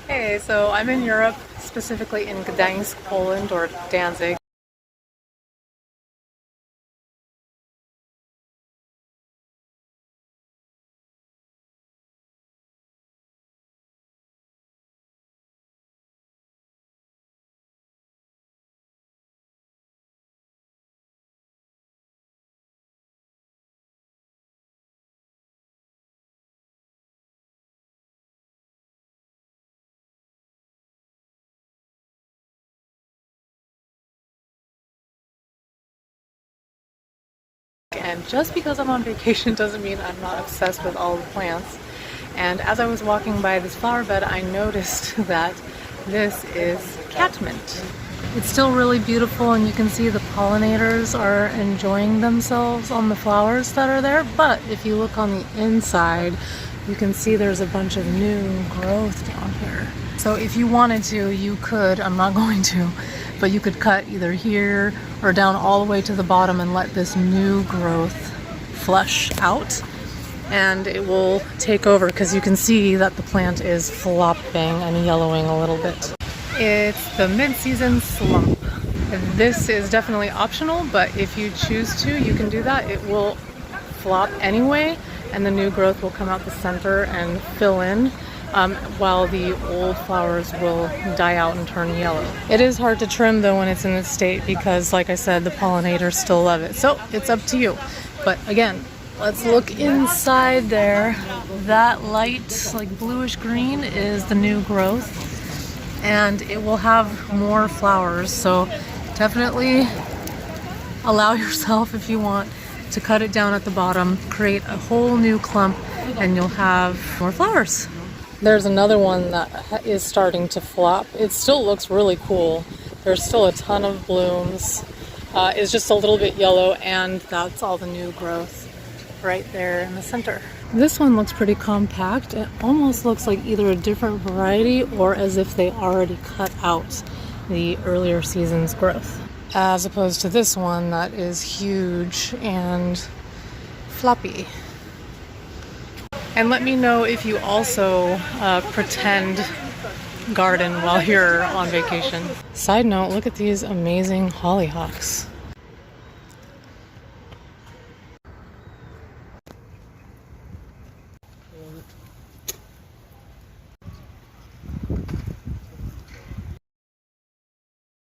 Hey, so I'm in Europe, specifically in Gdańsk, Poland, or Danzig. And just because I'm on vacation doesn't mean I'm not obsessed with all the plants. And as I was walking by this flower bed, I noticed that this is CATMINT. It's still really beautiful, and you can see the pollinators are enjoying themselves on the flowers that are there. But if you look on the inside, you can see there's a bunch of new growth down here. So if you wanted to, you could, I'm not going to, but you could cut either here or down all the way to the bottom and let this new growth flush out, and it will take over because you can see that the plant is flopping and yellowing a little bit. It's the mid-season slump. This is definitely optional, but if you choose to, you can do that. It will flop anyway, and the new growth will come out the center and fill in, while the old flowers will die out and turn yellow. It is hard to trim though when it's in this state because, like I said, the pollinators still love it. So it's up to you. But again, let's look inside there. That light, like bluish green, is the new growth, and it will have more flowers. So definitely allow yourself, if you want, to cut it down at the bottom, create a whole new clump, and you'll have more flowers. There's another one that is starting to flop. It still looks really cool. There's still a ton of blooms. It's just a little bit yellow, and that's all the new growth right there in the center. This one looks pretty compact. It almost looks like either a different variety or as if they already cut out the earlier season's growth, as opposed to this one that is huge and floppy. And let me know if you also pretend garden while you're on vacation. Side note, look at these amazing hollyhocks.